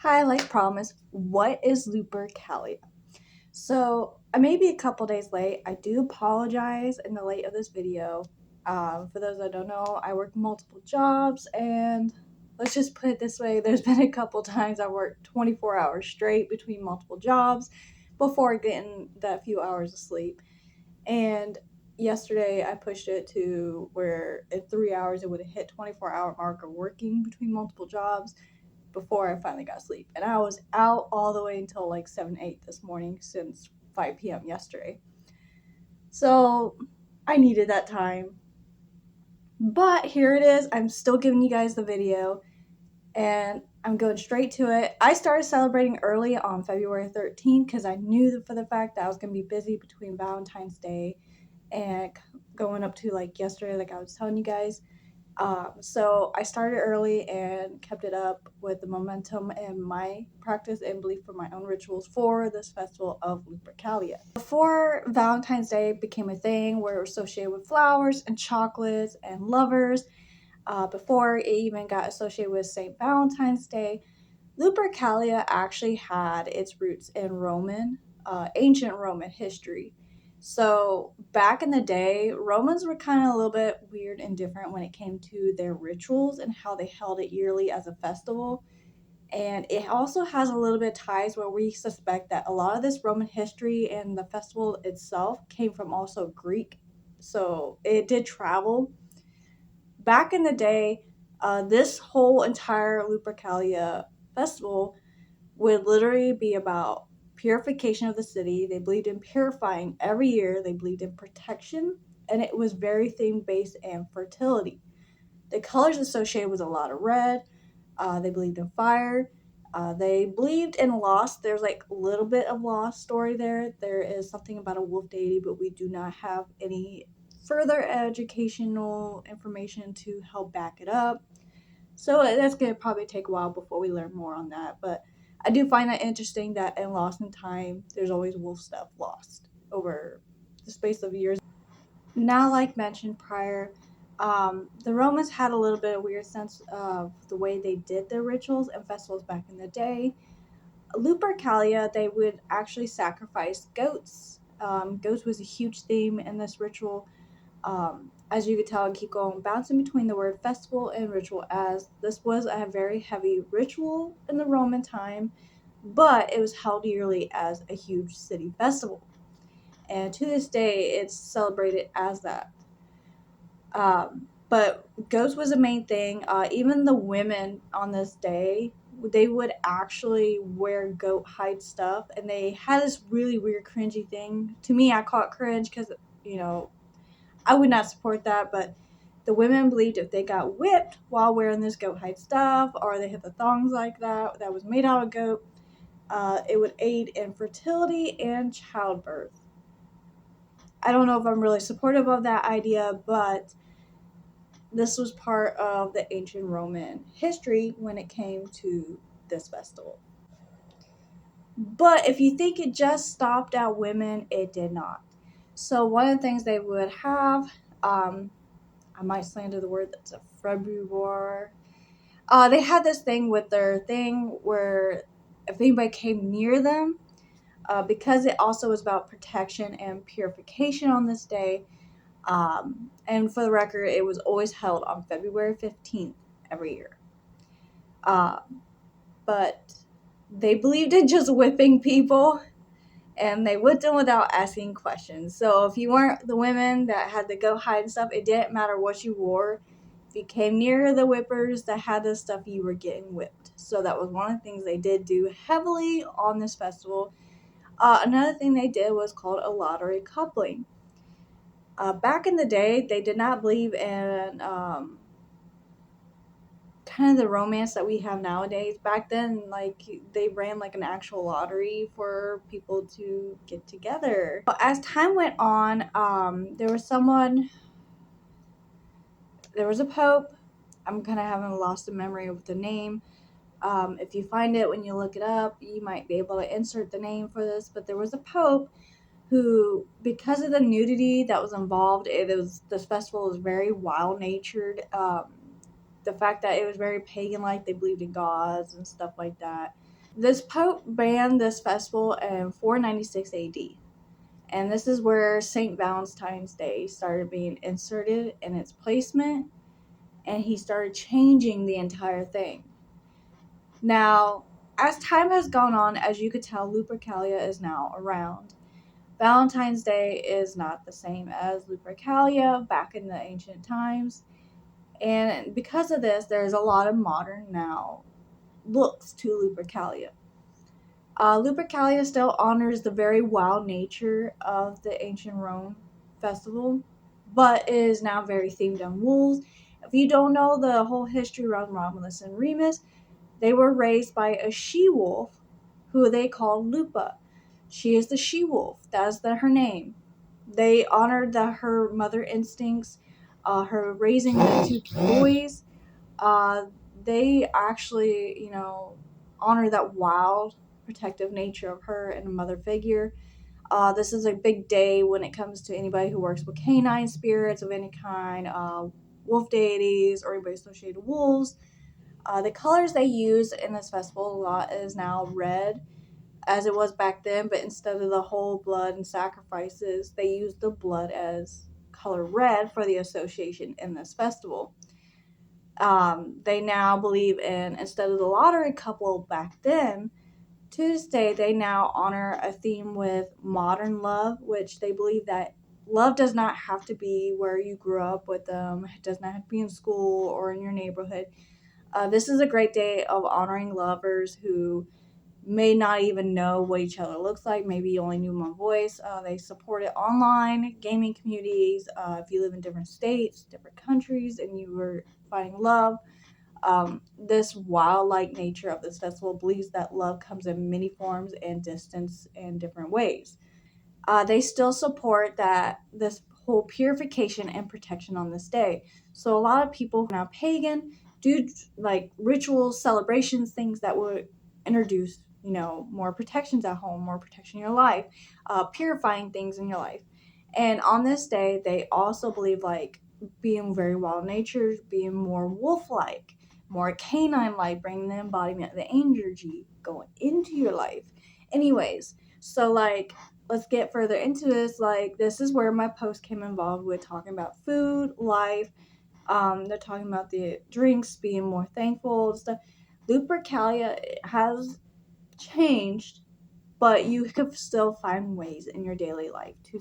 Hi, like promised, what is Lupercalia? So, I may be a couple days late. I do apologize in the late of this video. For those that don't know, I work multiple jobs, and let's just put it this way, there's been a couple times I worked 24 hours straight between multiple jobs before getting that few hours of sleep. And yesterday I pushed it to where in 3 hours it would have hit 24-hour mark of working between multiple jobs before I finally got sleep. And I was out all the way until like 7, 8 this morning since 5 p.m. yesterday. So I needed that time. But here it is. I'm still giving you guys the video and I'm going straight to it. I started celebrating early on February 13th because I knew that for the fact that I was going to be busy between Valentine's Day and going up to like yesterday, like I was telling you guys. So I started early and kept it up with the momentum and my practice and belief for my own rituals for this festival of Lupercalia. Before Valentine's Day became a thing where it was associated with flowers and chocolates and lovers, before it even got associated with St. Valentine's Day, Lupercalia actually had its roots in ancient Roman history. So back in the day, Romans were kind of a little bit weird and different when it came to their rituals and how they held it yearly as a festival. And it also has a little bit of ties where we suspect that a lot of this Roman history and the festival itself came from also Greek. So it did travel. Back in the day, this whole entire Lupercalia festival would literally be about purification of the city. They believed in purifying every year. They believed in protection, and it was very theme based and fertility. The colors associated was a lot of red. They believed in fire. They believed in lost. There's like a little bit of lost story there. There is something about a wolf deity, but we do not have any further educational information to help back it up. So that's going to probably take a while before we learn more on that. But I do find that interesting that in Lost in Time, there's always wolf stuff lost over the space of years. Now, like mentioned prior, the Romans had a little bit of weird sense of the way they did their rituals and festivals back in the day. Lupercalia, they would actually sacrifice goats. Goats was a huge theme in this ritual. As you could tell, I keep going bouncing between the word festival and ritual, as this was a very heavy ritual in the Roman time, but it was held yearly as a huge city festival. And to this day, it's celebrated as that. But goats was a main thing. Even the women on this day, they would actually wear goat hide stuff, and they had this really weird, cringy thing. To me, I call it cringe because, you know, I would not support that, but the women believed if they got whipped while wearing this goat hide stuff, or they hit the thongs like that was made out of goat, it would aid in fertility and childbirth. I don't know if I'm really supportive of that idea, but this was part of the ancient Roman history when it came to this festival. But if you think it just stopped at women, it did not. So one of the things they would have, I might slander the word, that's a February. They had this thing with their thing where if anybody came near them, because it also was about protection and purification on this day. And for the record, it was always held on February 15th every year. Uh, but they believed in just whipping people, and they whipped them without asking questions. So if you weren't the women that had to go hide and stuff, it didn't matter what you wore. If you came near the whippers that had this stuff, you were getting whipped. So that was one of the things they did do heavily on this festival. Another thing they did was called a lottery coupling. Back in the day, they did not believe in kind of the romance that we have nowadays. Back then, like, they ran like an actual lottery for people to get together. As time went on, there was a pope. I'm kind of having lost a memory of the name. If you find it when you look it up, you might be able to insert the name for this, but there was a pope who, because of the nudity that was involved, this festival was very wild natured. The fact that it was very pagan like, they believed in gods and stuff like that. This pope banned this festival in 496 AD. And this is where St. Valentine's Day started being inserted in its placement, and he started changing the entire thing. Now, as time has gone on, as you could tell, Lupercalia is now around. Valentine's Day is not the same as Lupercalia back in the ancient times. And because of this, there's a lot of modern now looks to Lupercalia. Lupercalia still honors the very wild nature of the ancient Rome festival, but is now very themed on wolves. If you don't know the whole history around Romulus and Remus, they were raised by a she-wolf who they called Lupa. She is the she-wolf. That is her name. They honored her mother instincts, her raising the two boys. Uh, they actually, honor that wild, protective nature of her and a mother figure. This is a big day when it comes to anybody who works with canine spirits of any kind, wolf deities, or anybody associated with wolves. The colors they use in this festival a lot is now red, as it was back then, but instead of the whole blood and sacrifices, they use the blood as color red for the association in this festival. They now believe in, instead of the lottery couple back then, to this day, they now honor a theme with modern love, which they believe that love does not have to be where you grew up with them. It does not have to be in school or in your neighborhood. This is a great day of honoring lovers who may not even know what each other looks like. Maybe you only knew one voice. They support it online, gaming communities. If you live in different states, different countries, and you were finding love, this wildlike nature of this festival believes that love comes in many forms and distance and different ways. They still support that this whole purification and protection on this day. So a lot of people who are now pagan do like rituals, celebrations, things that would introduce, more protections at home, more protection in your life, purifying things in your life. And on this day, they also believe like being very wild natured, being more wolf-like, more canine-like, bringing the embodiment of the energy going into your life. Anyways, so like let's get further into this. Like, this is where my post came involved with talking about food, life. They're talking about the drinks, being more thankful and stuff. Lupercalia has changed, but you could still find ways in your daily life to